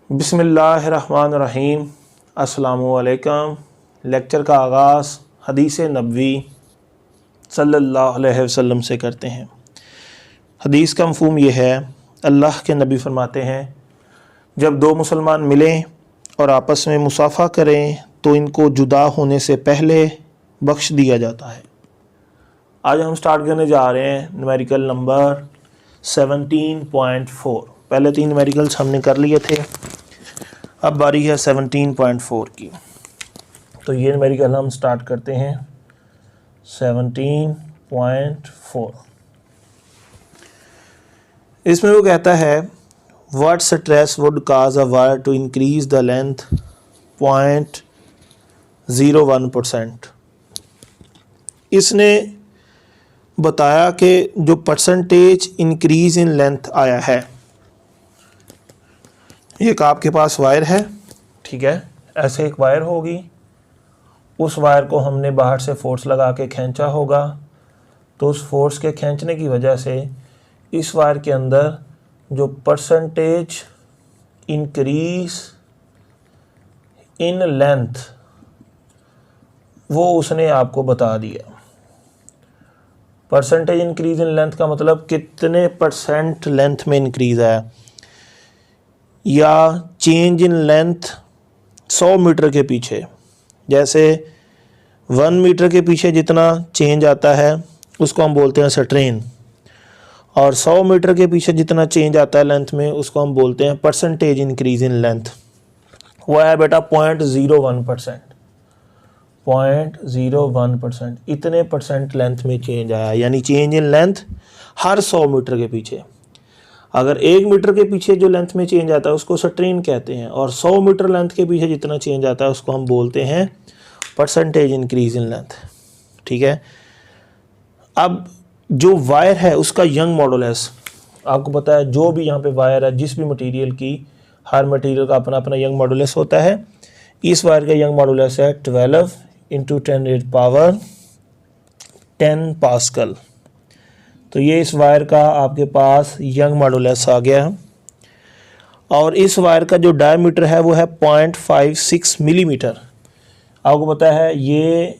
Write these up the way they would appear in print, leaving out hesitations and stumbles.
बिस्मिल्लाहिर्रहमानिर्रहीम। अस्सलामुअलैकुम। लेक्चर का आगाज़ हदीस नबवी सल्लल्लाहु अलैहि वसल्लम से करते हैं। हदीस का मफ़हूम ये है, अल्लाह के नबी फरमाते हैं, जब दो मुसलमान मिलें और आपस में मुसाफ़ा करें तो इनको जुदा होने से पहले बख्श दिया जाता है। आज हम स्टार्ट करने जा रहे हैं न्यूमेरिकल नंबर 17.4। पहले 3 न्यूमेरिकल्स हमने कर लिए थे, अब बारी है 17.4 की। तो ये न्यूमेरिकल हम स्टार्ट करते हैं 17.4। इसमें वो कहता है, what stress would cause a wire to increase the length 0.01%। इसने बताया कि जो परसेंटेज इंक्रीज इन लेंथ आया है, एक आपके पास वायर है, ठीक है, ऐसे एक वायर होगी, उस वायर को हमने बाहर से फोर्स लगा के खींचा होगा, तो उस फोर्स के खींचने की वजह से इस वायर के अंदर जो परसेंटेज इंक्रीज इन लेंथ वो उसने आपको बता दिया। परसेंटेज इंक्रीज इन लेंथ का मतलब कितने परसेंट लेंथ में इंक्रीज आया, या चेंज इन लेंथ 100 मीटर के पीछे, जैसे 1 मीटर के पीछे जितना चेंज आता है उसको हम बोलते हैं स्ट्रेन, और 100 मीटर के पीछे जितना चेंज आता है लेंथ में उसको हम बोलते हैं परसेंटेज इंक्रीज इन लेंथ। वो है बेटा 0.01%। 0.01% इतने परसेंट लेंथ में चेंज आया, यानी चेंज इन लेंथ हर 100 मीटर के पीछे। अगर 1 मीटर के पीछे जो लेंथ में चेंज आता है उसको स्ट्रेन कहते हैं, और 100 मीटर लेंथ के पीछे जितना चेंज आता है उसको हम बोलते हैं परसेंटेज इंक्रीज इन लेंथ। ठीक है। अब जो वायर है उसका यंग मॉडुलस, आपको पता है जो भी यहाँ पे वायर है, जिस भी मटेरियल की, हर मटेरियल का अपना अपना यंग मॉडुलस होता है। इस वायर का यंग मॉडुलस है 12 × 10⁻10 पास्कल। तो ये इस वायर का आपके पास यंग मॉडुलस आ गया, और इस वायर का जो डायमीटर है वो है 0.56 मिलीमीटर। आपको पता है ये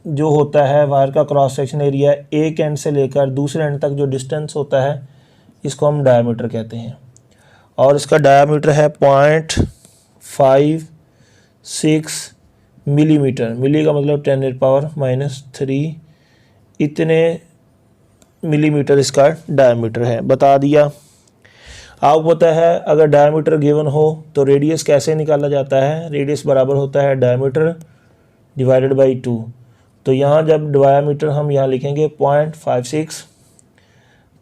जो होता है वायर का क्रॉस सेक्शन एरिया, एक एंड से लेकर दूसरे एंड तक जो डिस्टेंस होता है इसको हम डायमीटर कहते हैं, और इसका डायमीटर है 0.56 मिलीमीटर। मिली का मतलब 10⁻³ इतने मिलीमीटर इसका डायमीटर है, बता दिया। आपको पता है अगर डायमीटर गिवन हो तो रेडियस कैसे निकाला जाता है, रेडियस बराबर होता है डायमीटर डिवाइडेड बाई 2। तो यहाँ जब डायमीटर हम यहाँ लिखेंगे 0.56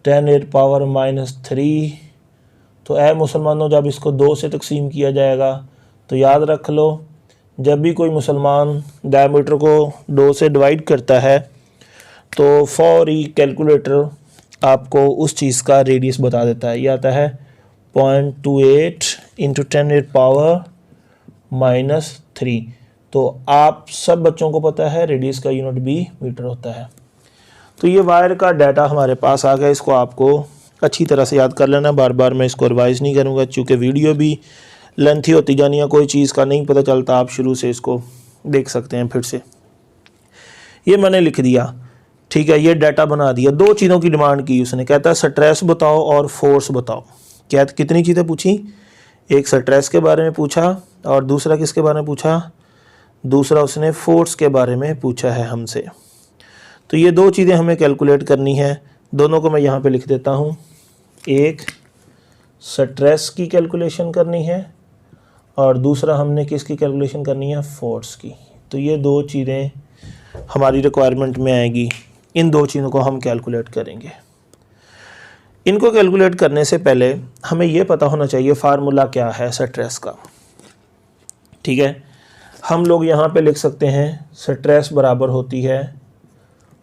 10⁻³ तो ऐ मुसलमानों जब इसको 2 से तकसीम किया जाएगा तो याद रख लो, जब भी कोई मुसलमान डायमीटर को 2 से डिवाइड करता है तो फौरी कैलकुलेटर आपको उस चीज़ का रेडियस बता देता है। ये आता है 0.28 × 10⁻³ तो आप सब बच्चों को पता है रेडियस का यूनिट भी मीटर होता है। तो ये वायर का डाटा हमारे पास आ गया, इसको आपको अच्छी तरह से याद कर लेना। बार बार मैं इसको रिवाइज़ नहीं करूँगा क्योंकि वीडियो भी लेंथी होती जानी है, कोई चीज़ का नहीं पता चलता, आप शुरू से इसको देख सकते हैं फिर से। ये मैंने लिख दिया, ठीक है, ये डाटा बना दिया। 2 चीज़ों की डिमांड की उसने, कहता है स्ट्रेस बताओ और फोर्स बताओ। क्या कितनी चीज़ें पूछी, एक स्ट्रेस के बारे में पूछा और दूसरा किसके बारे में पूछा, दूसरा उसने फोर्स के बारे में पूछा है हमसे। तो ये 2 चीज़ें हमें कैलकुलेट करनी है, दोनों को मैं यहाँ पे लिख देता हूँ। एक स्ट्रेस की कैलकुलेशन करनी है और दूसरा हमने किसकी कैलकुलेशन करनी है, फोर्स की। तो ये 2 चीज़ें हमारी रिक्वायरमेंट में आएगी, इन 2 चीज़ों को हम कैलकुलेट करेंगे। इनको कैलकुलेट करने से पहले हमें ये पता होना चाहिए फार्मूला क्या है स्ट्रेस का। ठीक है, हम लोग यहाँ पे लिख सकते हैं स्ट्रेस बराबर होती है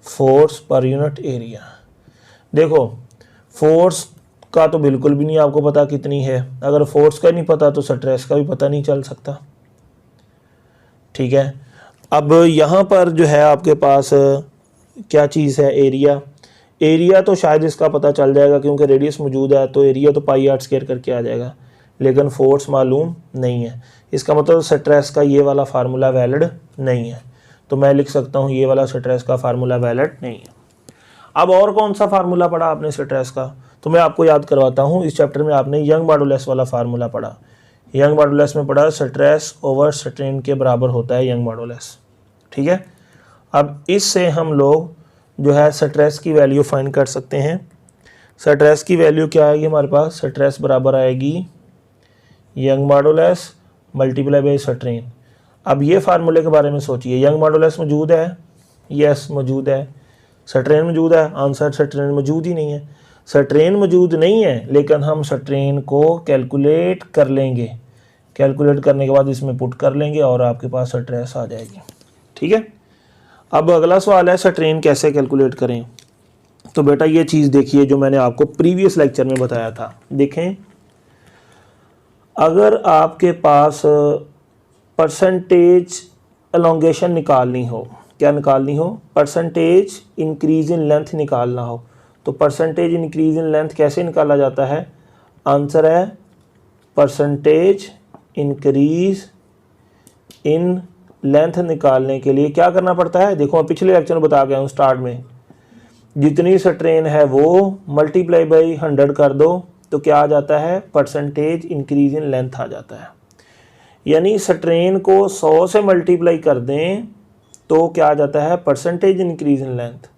फोर्स पर यूनिट एरिया। देखो फोर्स का तो बिल्कुल भी नहीं आपको पता कितनी है, अगर फोर्स का नहीं पता तो स्ट्रेस का भी पता नहीं चल सकता। ठीक है, अब यहाँ पर जो है आपके पास क्या चीज़ है, एरिया। एरिया तो शायद इसका पता चल जाएगा क्योंकि रेडियस मौजूद है, तो एरिया तो πr² करके आ जाएगा। लेकिन फोर्स मालूम नहीं है। इसका मतलब स्ट्रेस का ये वाला फार्मूला वैलिड नहीं है। तो मैं लिख सकता हूँ ये वाला स्ट्रेस का फार्मूला वैलिड नहीं है। अब और कौन सा फार्मूला पढ़ा आपने स्ट्रेस का, तो मैं आपको याद करवाता हूँ। इस चैप्टर में आपने यंग मॉडुलस वाला फार्मूला पढ़ा। यंग मॉडुलस में पढ़ा स्ट्रेस ओवर स्ट्रेन के बराबर होता है यंग मॉडुलस। ठीक है, अब इससे हम लोग जो है स्ट्रेस की वैल्यू फाइंड कर सकते हैं। स्ट्रेस की वैल्यू क्या आएगी हमारे पास, स्ट्रेस बराबर आएगी young modulus multiply by strain. अब ये फार्मूले के बारे में सोचिए, यंग मॉडुलस मौजूद है, यस मौजूद है, स्ट्रेन मौजूद है, आंसर स्ट्रेन मौजूद ही नहीं है। स्ट्रेन मौजूद नहीं है लेकिन हम स्ट्रेन को कैलकुलेट कर लेंगे, कैलकुलेट करने के बाद इसमें पुट कर लेंगे और आपके पास स्ट्रेस आ जाएगी। ठीक है, अब अगला सवाल है स्ट्रेन कैसे कैलकुलेट करें। तो बेटा ये चीज़ देखिए जो मैंने आपको प्रीवियस लेक्चर में बताया था। देखें, अगर आपके पास परसेंटेज एलोंगेशन निकालनी हो, क्या निकालनी हो, परसेंटेज इंक्रीज इन लेंथ निकालना हो, तो परसेंटेज इंक्रीज इन लेंथ कैसे निकाला जाता है, आंसर है परसेंटेज इंक्रीज इन लेंथ निकालने के लिए क्या करना पड़ता है। देखो मैं पिछले लेक्चर में बता गया हूँ स्टार्ट में, जितनी स्ट्रेन है वो मल्टीप्लाई बाई 100 कर दो तो क्या आ जाता है, परसेंटेज इंक्रीज इन लेंथ आ जाता है। यानी स्ट्रेन को 100 से मल्टीप्लाई कर दें तो क्या आ जाता है, परसेंटेज इंक्रीज इन लेंथ।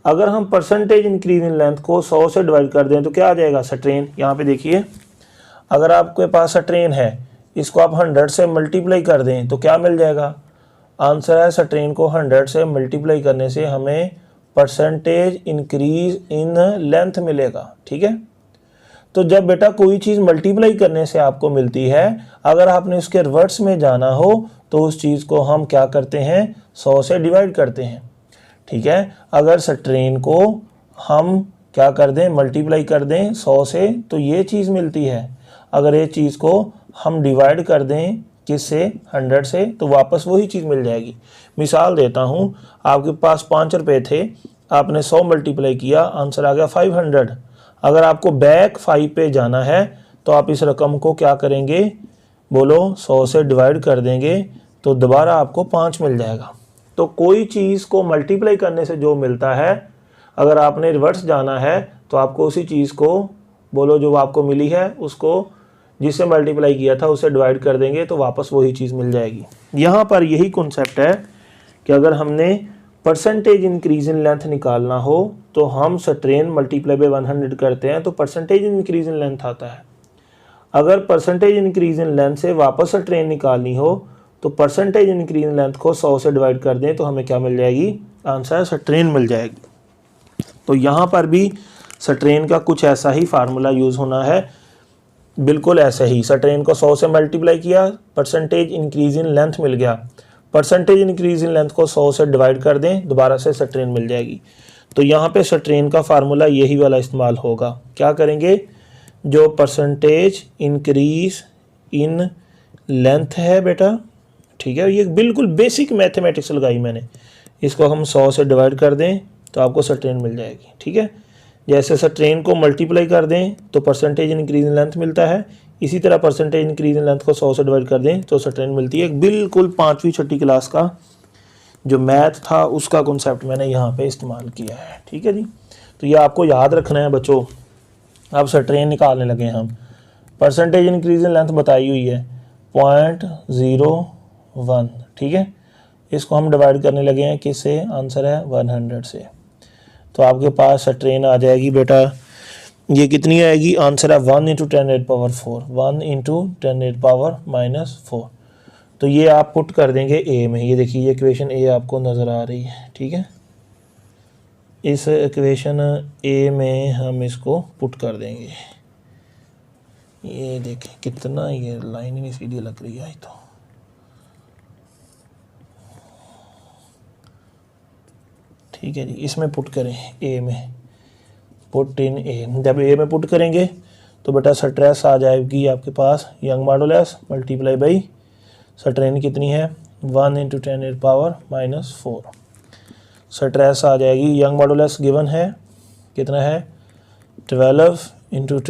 अगर हम परसेंटेज इंक्रीज इन लेंथ को 100 से डिवाइड कर दें तो क्या आ जाएगा, स्ट्रेन। यहाँ पे देखिए, अगर आपके पास स्ट्रेन है, इसको आप 100 से मल्टीप्लाई कर दें तो क्या मिल जाएगा, आंसर है स्ट्रेन को 100 से मल्टीप्लाई करने से हमें परसेंटेज इंक्रीज इन लेंथ मिलेगा। ठीक है, तो जब बेटा कोई चीज़ मल्टीप्लाई करने से आपको मिलती है, अगर आपने उसके रिवर्स में जाना हो तो उस चीज़ को हम क्या करते हैं, 100 से डिवाइड करते हैं। ठीक है, अगर स्ट्रेन को हम क्या कर दें, मल्टीप्लाई कर दें 100 से तो ये चीज़ मिलती है। अगर ये चीज़ को हम डिवाइड कर दें किससे, 100 से, तो वापस वही चीज़ मिल जाएगी। मिसाल देता हूँ, आपके पास 5 रुपये थे, आपने 100 मल्टीप्लाई किया, आंसर आ गया 500। अगर आपको बैक 5 पे जाना है तो आप इस रकम को क्या करेंगे, बोलो 100 से डिवाइड कर देंगे तो दोबारा आपको 5 मिल जाएगा। तो कोई चीज़ को मल्टीप्लाई करने से जो मिलता है, अगर आपने रिवर्स जाना है तो आपको उसी चीज़ को, बोलो जो आपको मिली है उसको जिससे मल्टीप्लाई किया था उससे डिवाइड कर देंगे तो वापस वही चीज़ मिल जाएगी। यहाँ पर यही कॉन्सेप्ट है कि अगर हमने परसेंटेज इंक्रीज इन लेंथ निकालना हो तो हम स्ट्रेन मल्टीप्लाई बाय 100 करते हैं तो परसेंटेज इंक्रीज इन लेंथ आता है। अगर परसेंटेज इंक्रीज इन लेंथ से वापस स्ट्रेन निकालनी हो तो परसेंटेज इंक्रीज इन लेंथ को 100 से डिवाइड कर दें तो हमें क्या मिल जाएगी, आंसर स्ट्रेन मिल जाएगी। तो यहाँ पर भी स्ट्रेन का कुछ ऐसा ही फार्मूला यूज़ होना है, बिल्कुल ऐसे ही। स्ट्रेन को 100 से मल्टीप्लाई किया, परसेंटेज इंक्रीज इन लेंथ मिल गया, परसेंटेज इंक्रीज इन लेंथ को 100 से डिवाइड कर दें, दोबारा से स्ट्रेन मिल जाएगी। तो यहाँ पे स्ट्रेन का फार्मूला यही वाला इस्तेमाल होगा। क्या करेंगे, जो परसेंटेज इंक्रीज इन लेंथ है बेटा, ठीक है, ये बिल्कुल बेसिक मैथमेटिक्स लगाई मैंने, इसको हम 100 से डिवाइड कर दें तो आपको स्ट्रेन मिल जाएगी। ठीक है, जैसे स्ट्रेन को मल्टीप्लाई कर दें तो परसेंटेज इंक्रीज इन लेंथ मिलता है, इसी तरह परसेंटेज इंक्रीज इन लेंथ को 100 से डिवाइड कर दें तो स्ट्रेन मिलती है। बिल्कुल 5वीं 6ठी क्लास का जो मैथ था उसका कॉन्सेप्ट मैंने यहाँ पे इस्तेमाल किया है। ठीक है जी, तो ये आपको याद रखना है बच्चों। अब स्ट्रेन निकालने लगे हम, परसेंटेज इंक्रीज इन लेंथ बताई हुई है 0.01। ठीक है, इसको हम डिवाइड करने लगे हैं किससे, आंसर है 100 से। तो आपके पास स्ट्रेन आ जाएगी बेटा, ये कितनी आएगी, आंसर है 1 × 10⁻⁴, 1 × 10⁻⁻⁴। तो ये आप पुट कर देंगे ए में। ये देखिए ये इक्वेशन ए आपको नज़र आ रही है। ठीक है, इस इक्वेशन ए में हम इसको पुट कर देंगे। ये देखें कितना, ये लाइन ही नहीं सीधी लग रही है। तो ठीक है जी, इसमें पुट करें ए में, पुट इन ए। जब ए में पुट करेंगे तो बेटा स्ट्रेस आ जाएगी आपके पास Young modulus multiply by strain कितनी है 1 × 10⁻⁻⁴। स्ट्रेस आ जाएगी, यंग मॉडुलस गिवन है कितना है 12 ×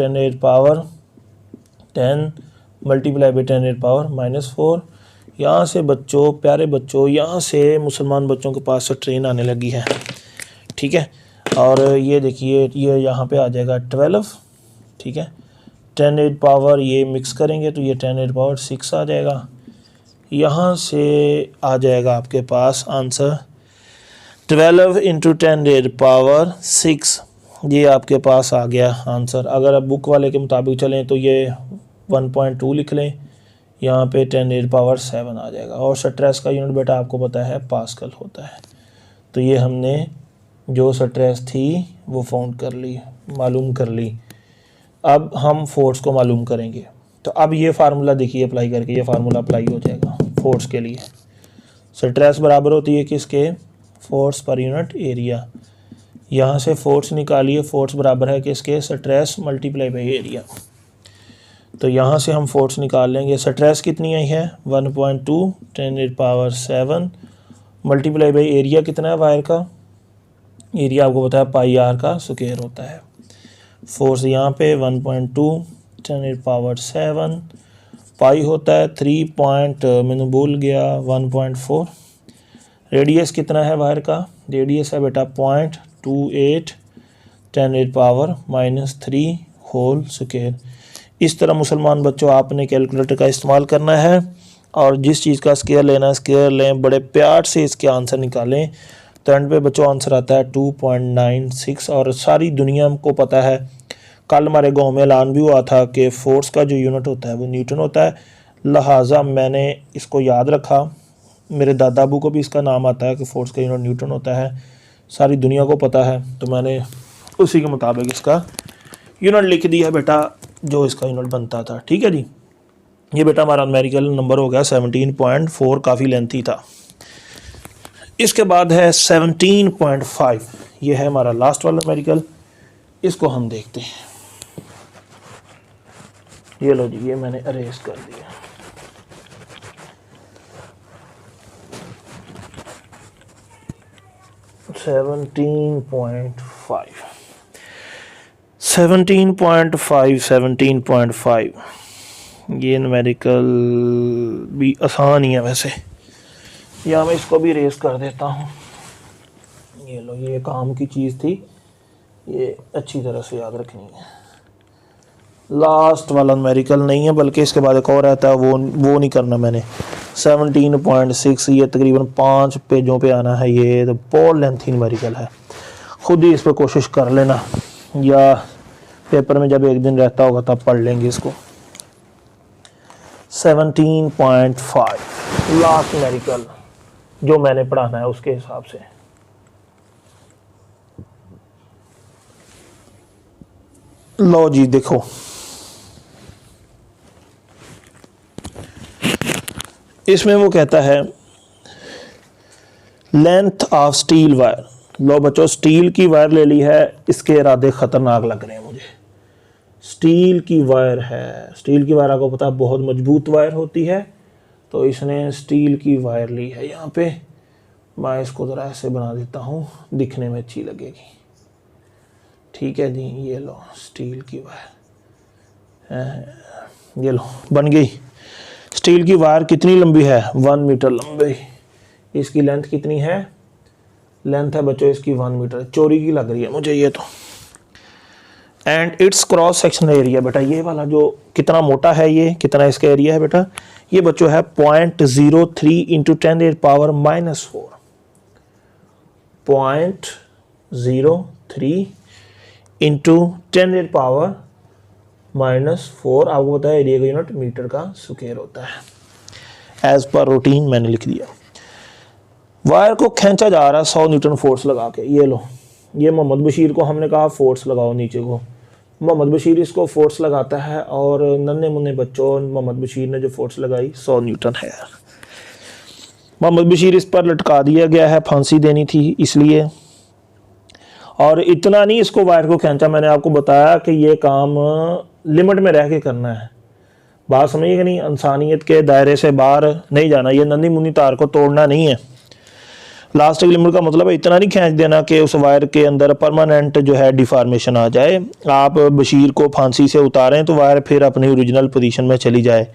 10 मल्टीप्लाई बाई 10⁻⁻⁴। यहाँ से बच्चों, प्यारे बच्चों, यहाँ से मुसलमान बच्चों के पास से ट्रेन आने लगी है, ठीक है। और ये देखिए, ये यहाँ पे आ जाएगा 12, ठीक है। 10⁻, ये मिक्स करेंगे तो ये 10⁻6 आ जाएगा। यहाँ से आ जाएगा आपके पास आंसर 12 × 10⁻6, ये आपके पास आ गया आंसर। अगर आप बुक वाले के मुताबिक चलें तो ये 1.2 लिख लें, यहाँ पे 10⁻7 आ जाएगा। और स्ट्रेस का यूनिट बेटा आपको पता है पास्कल होता है। तो ये हमने जो स्ट्रेस थी वो फाउंड कर ली, मालूम कर ली। अब हम फोर्स को मालूम करेंगे। तो अब ये फार्मूला देखिए अप्लाई करके, ये फार्मूला अप्लाई हो जाएगा फोर्स के लिए। स्ट्रेस बराबर होती है किसके? Force per unit area. यहाँ से फोर्स निकालिए, फोर्स बराबर है किसके? Stress multiply by area. तो यहाँ से हम फोर्स निकाल लेंगे। स्ट्रेस कितनी आई है? 1.2 10⁻7 मल्टीप्लाई बाई एरिया कितना है वायर का? एरिया आपको पता है πr का स्क्वायर होता है। फोर्स यहाँ पे 1.2 10⁻7 पाई होता है 3 मैंने भूल गया 1.4। रेडियस कितना है वायर का? रेडियस है बेटा 0.28 10⁻³ होल स्क्वायर। इस तरह मुसलमान बच्चों आपने कैलकुलेटर का इस्तेमाल करना है और जिस चीज़ का स्क्वायर लेना है स्क्वायर लें, बड़े प्यार से इसके आंसर निकालें। तो एंड पे बच्चों आंसर आता है 2.96। और सारी दुनिया को पता है, कल हमारे गांव में ऐलान भी हुआ था कि फ़ोर्स का जो यूनिट होता है वो न्यूटन होता है, लिहाजा मैंने इसको याद रखा। मेरे दादा अबू को भी इसका नाम आता है कि फ़ोर्स का यूनिट न्यूटन होता है, सारी दुनिया को पता है। तो मैंने उसी के मुताबिक इसका यूनिट लिख दिया बेटा, जो इसका यूनिट बनता था। ठीक है जी, ये बेटा हमारा न्यूमेरिकल नंबर हो गया 17.4, काफ़ी लेंथी था। इसके बाद है 17.5, ये है हमारा लास्ट वाला न्यूमेरिकल, इसको हम देखते हैं। ये लो जी, ये मैंने अरेज कर दिया। सेवनटीन पॉइंट फाइव ये न्यूमेरिकल भी आसान ही है वैसे, या मैं इसको भी रेस कर देता हूँ। ये लो, ये काम की चीज़ थी, ये अच्छी तरह से याद रखनी है। लास्ट वाला न्यूमेरिकल नहीं है, बल्कि इसके बाद एक और रहता है, वो नहीं करना मैंने। 17.6 ये तकरीबन 5 पेजों पे आना है। ये तो बहुत लेंथी न्यूमेरिकल है, खुद ही इस पर कोशिश कर लेना, या पेपर में जब एक दिन रहता होगा तब पढ़ लेंगे इसको। 17.5 लास्ट न्यूमेरिकल जो मैंने पढ़ाना है उसके हिसाब से। लो जी देखो, इसमें वो कहता है लेंथ ऑफ स्टील वायर। लो बच्चों, स्टील की वायर ले ली है, इसके इरादे खतरनाक लग रहे हैं मुझे। स्टील की वायर है, स्टील की वायर आपको पता है बहुत मजबूत वायर होती है, तो इसने स्टील की वायर ली है। यहाँ पे मैं इसको ज़रा ऐसे बना देता हूँ, दिखने में अच्छी लगेगी। ठीक है जी, ये लो स्टील की वायर, ये लो बन गई। स्टील की वायर कितनी लंबी है? 1 मीटर लंबी। इसकी लेंथ कितनी है? लेंथ है बच्चों इसकी 1 मीटर। चोरी की लग रही है मुझे ये तो। And it's cross section area, बेटा ये वाला जो कितना मोटा है, ये कितना इसका एरिया है बेटा? ये बच्चों है 0.03 × 10⁻⁻4। 0.03 × 10⁻⁻4, आपको पता है एरिया का यूनिट मीटर का स्क्वायर होता है। एज पर रूटीन मैंने लिख दिया। वायर को खींचा जा रहा है 100 न्यूटन फोर्स लगा के। ये लो, ये मोहम्मद बशीर को हमने कहा फोर्स लगाओ नीचे को, मोहम्मद बशीर इसको फोर्स लगाता है, और नन्हे मुन्ने बच्चों मोहम्मद बशीर ने जो फोर्स लगाई 100 न्यूटन है। मोहम्मद बशीर इस पर लटका दिया गया है, फांसी देनी थी इसलिए। और इतना नहीं इसको वायर को खींचा, मैंने आपको बताया कि ये काम लिमिट में रह के करना है। बात समझिए कि नहीं, इंसानियत के दायरे से बाहर नहीं जाना, ये नन्ही मुन्नी तार को तोड़ना नहीं है। इलास्टिक लिमिट का मतलब है इतना नहीं खींच देना कि उस वायर के अंदर परमानेंट जो है डिफॉर्मेशन आ जाए। आप बशीर को फांसी से उतारें तो वायर फिर अपनी ओरिजिनल पोजीशन में चली जाए,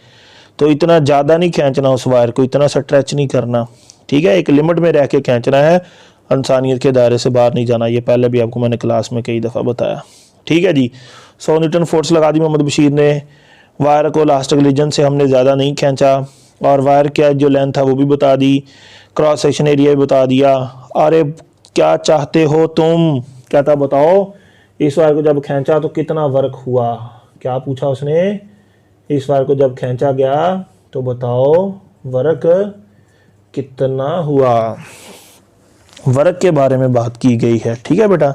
तो इतना ज़्यादा नहीं खींचना उस वायर को, इतना स्ट्रेच नहीं करना, ठीक है। एक लिमिट में रह के खींचना है, इंसानियत के दायरे से बाहर नहीं जाना। ये पहले भी आपको मैंने क्लास में कई दफ़ा बताया, ठीक है जी। 100 न्यूटन फोर्स लगा दी मोहम्मद बशीर ने, वायर को इलास्टिक रीजन से हमने ज़्यादा नहीं खींचा, और वायर क्या जो लेंथ था वो भी बता दी, क्रॉस सेक्शन एरिया भी बता दिया। अरे क्या चाहते हो तुम, क्या था बताओ, इस वायर को जब खींचा तो कितना वर्क हुआ, क्या पूछा उसने, इस वायर को जब खींचा गया तो बताओ वर्क कितना हुआ, वर्क के बारे में बात की गई है, ठीक है बेटा।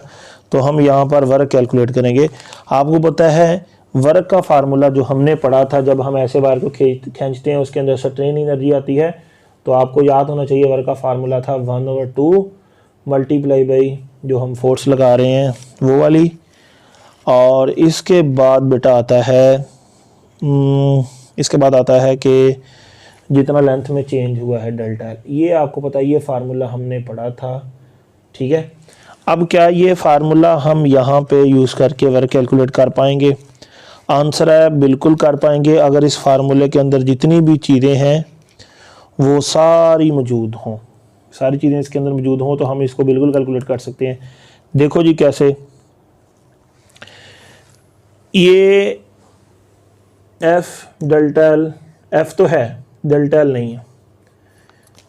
तो हम यहाँ पर वर्क कैलकुलेट करेंगे। आपको पता है वर्क का फार्मूला जो हमने पढ़ा था, जब हम ऐसे वायर को खींचते हैं उसके अंदर स्ट्रेन एनर्जी आती है, तो आपको याद होना चाहिए वर्क का फार्मूला था 1/2 मल्टीप्लाई बाई जो हम फोर्स लगा रहे हैं वो वाली। और इसके बाद बेटा आता है कि जितना लेंथ में चेंज हुआ है डेल्टा एल, ये आपको पता है, ये फार्मूला हमने पढ़ा था, ठीक है। अब क्या ये फार्मूला हम यहाँ पे यूज़ करके वर्क कैलकुलेट कर पाएंगे? आंसर है बिल्कुल कर पाएंगे, अगर इस फार्मूले के अंदर जितनी भी चीज़ें हैं वो सारी मौजूद हों, सारी चीज़ें इसके अंदर मौजूद हों तो हम इसको बिल्कुल कैलकुलेट कर सकते हैं। देखो जी कैसे, ये एफ डेल्टा एल, एफ तो है डेल्टा एल नहीं है,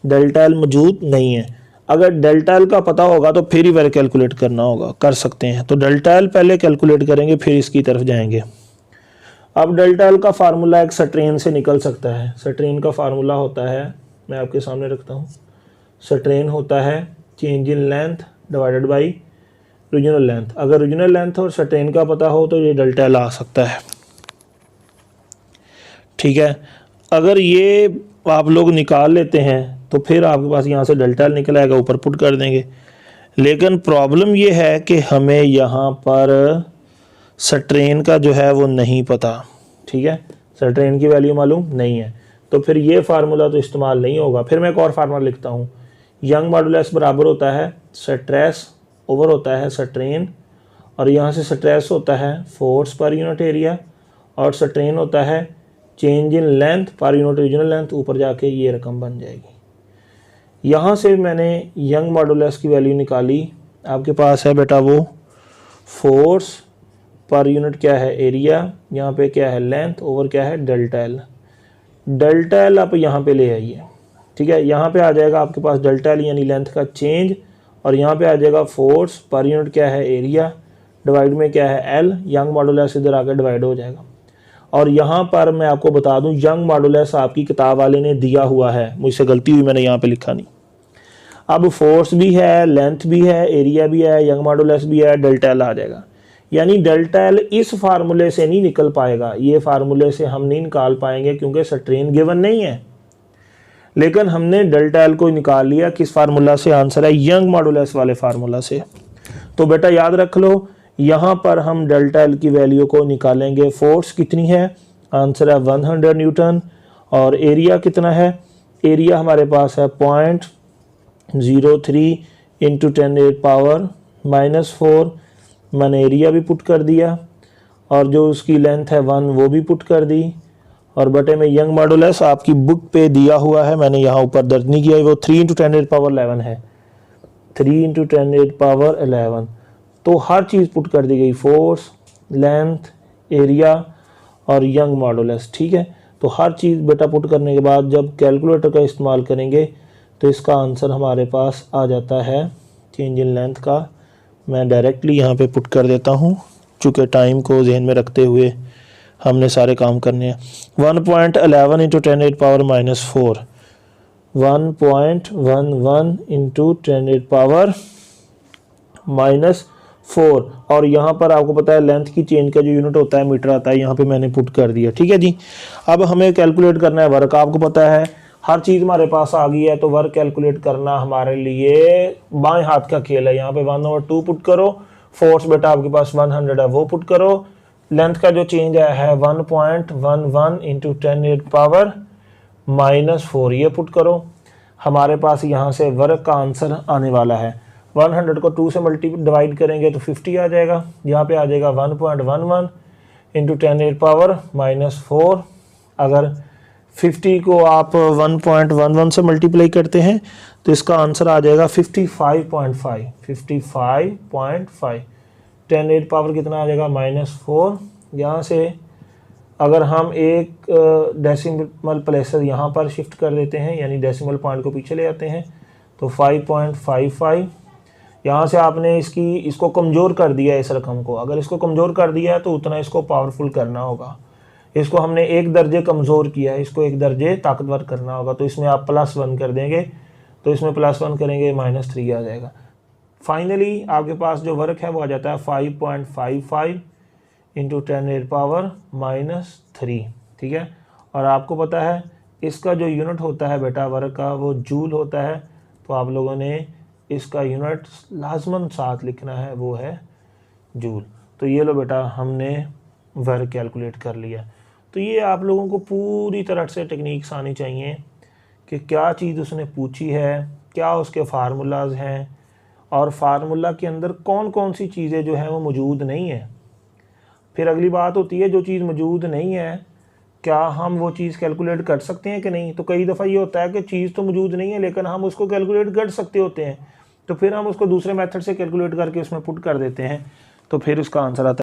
डेल्टा एल मौजूद नहीं है। अगर डेल्टा एल का पता होगा तो फिर ही वर्क कैलकुलेट करना होगा, कर सकते हैं। तो डेल्टा एल पहले कैलकुलेट करेंगे फिर इसकी तरफ जाएंगे। अब डेल्टा एल का फार्मूला एक स्ट्रेन से निकल सकता है। स्ट्रेन का फार्मूला होता है, मैं आपके सामने रखता हूँ, स्ट्रेन होता है change in length divided by original length. अगर ओरिजिनल लेंथ और स्ट्रेन का पता हो तो ये डेल्टा एल आ सकता है, ठीक है। अगर ये आप लोग निकाल लेते हैं तो फिर आपके पास यहाँ से डेल्टा एल निकल आएगा, ऊपर पुट कर देंगे। लेकिन प्रॉब्लम ये है कि हमें यहाँ पर स्ट्रेन का जो है वो नहीं पता, ठीक है, स्ट्रेन की वैल्यू मालूम नहीं है, तो फिर ये फार्मूला तो इस्तेमाल नहीं होगा। फिर मैं एक और फार्मूला लिखता हूँ, यंग मॉडुलस बराबर होता है स्ट्रेस ओवर होता है स्ट्रेन, और यहाँ से स्ट्रेस होता है फोर्स पर यूनिट एरिया, और स्ट्रेन होता है change in length per unit original length, ऊपर जाके ये रकम बन जाएगी। यहाँ से मैंने यंग मॉडुलस की वैल्यू निकाली, आपके पास है बेटा वो फोर्स पर यूनिट क्या है एरिया, यहाँ पे क्या है लेंथ, ओवर क्या है डेल्टा एल। डेल्टा एल आप यहाँ पे ले आइए, ठीक है, यहाँ पे आ जाएगा आपके पास डेल्टा एल यानी लेंथ का चेंज, और यहाँ पे आ जाएगा फोर्स पर यूनिट क्या है एरिया, डिवाइड में क्या है एल, यंग मॉडुलस इधर आकर डिवाइड हो जाएगा। और यहाँ पर मैं आपको बता दूँ यंग मॉडुलस आपकी किताब वाले ने दिया हुआ है, मुझसे गलती हुई मैंने यहाँ पे लिखा नहीं। अब फोर्स भी है, लेंथ भी है, एरिया भी है, यंग मॉडुलस भी है, डेल्टा एल आ जाएगा। यानी डेल्टा एल इस फार्मूले से नहीं निकल पाएगा, ये फार्मूले से हम नहीं निकाल पाएंगे क्योंकि स्ट्रेन गिवन नहीं है। लेकिन हमने डेल्टा एल को निकाल लिया किस फार्मूला से, आंसर है यंग मॉडुलस वाले फार्मूला से। तो बेटा याद रख लो, यहाँ पर हम डेल्टा एल की वैल्यू को निकालेंगे। फोर्स कितनी है, आंसर है 100 न्यूटन, और एरिया कितना है, एरिया हमारे पास है 0.03 इंटू 10⁻⁻⁴। मैंने एरिया भी पुट कर दिया, और जो उसकी लेंथ है 1 वो भी पुट कर दी, और बटे में यंग मॉडुलस आपकी बुक पे दिया हुआ है, मैंने यहाँ ऊपर दर्ज नहीं किया, वो 3 × 10⁻11 है, 3 × 10⁻11। तो हर चीज़ पुट कर दी गई, फोर्स, लेंथ, एरिया और यंग मॉडुलस, ठीक है। तो हर चीज़ बेटा पुट करने के बाद जब कैलकुलेटर का इस्तेमाल करेंगे तो इसका आंसर हमारे पास आ जाता है चेंज इन लेंथ का। मैं डायरेक्टली यहाँ पे पुट कर देता हूँ, चूँकि टाइम को जहन में रखते हुए हमने सारे काम करने हैं। 1.11 इंटू 10⁻⁻⁴, 1.11 इंटू 10⁻⁻⁴, और यहाँ पर आपको पता है लेंथ की चेंज का जो यूनिट होता है मीटर आता है, यहाँ पे मैंने पुट कर दिया, ठीक है जी। अब हमें कैलकुलेट करना है वर्क, आपको पता है हर चीज़ हमारे पास आ गई है, तो वर्क कैलकुलेट करना हमारे लिए बाएं हाथ का खेल है। यहाँ पे 1/2 पुट करो, फोर्स बेटा आपके पास 100 है वो पुट करो, लेंथ का जो चेंज है 1.11 इंटू 10⁻⁻⁴ ये पुट करो। हमारे पास यहाँ से वर्क का आंसर आने वाला है। 100 को 2 से डिवाइड करेंगे तो 50 आ जाएगा। यहाँ पे आ जाएगा 1.11 इंटू 10⁻⁻⁴। अगर 50 को आप 1.11 से मल्टीप्लाई करते हैं तो इसका आंसर आ जाएगा 55.5। 55.5 10⁻⁻ कितना आ जाएगा -4। यहाँ से अगर हम एक डेसिमल प्लेसेस यहाँ पर शिफ्ट कर देते हैं, यानी डेसिमल पॉइंट को पीछे ले आते हैं, तो 5.55। यहाँ से आपने इसको कमज़ोर कर दिया है इस रकम को। अगर इसको कमज़ोर कर दिया है तो उतना इसको पावरफुल करना होगा। इसको हमने 1 दर्जे कमज़ोर किया है, इसको 1 दर्जे ताकतवर करना होगा। तो इसमें आप +1 कर देंगे, तो इसमें +1 करेंगे -3 आ जाएगा। फाइनली आपके पास जो वर्क है वो आ जाता है 5.55 इंटू 10⁻⁻3। ठीक है। और आपको पता है इसका जो यूनिट होता है बेटा वर्क का वो जूल होता है। तो आप लोगों ने इसका यूनिट लाजमन साथ लिखना है, वो है जूल। तो ये लो बेटा हमने वर्क कैलकुलेट कर लिया। तो ये आप लोगों को पूरी तरह से टेक्निक्स आनी चाहिए कि क्या चीज़ उसने पूछी है, क्या उसके फार्मूलाज हैं, और फार्मूला के अंदर कौन कौन सी चीज़ें जो हैं वो मौजूद नहीं है। फिर अगली बात होती है जो चीज़ मौजूद नहीं है क्या हम वो चीज़ कैलकुलेट कर सकते हैं कि नहीं। तो कई दफ़ा ये होता है कि चीज़ तो मौजूद नहीं है लेकिन हम उसको कैलकुलेट कर सकते होते हैं, तो फिर हम उसको दूसरे मेथड से कैलकुलेट करके उसमें पुट कर देते हैं, तो फिर उसका आंसर आता है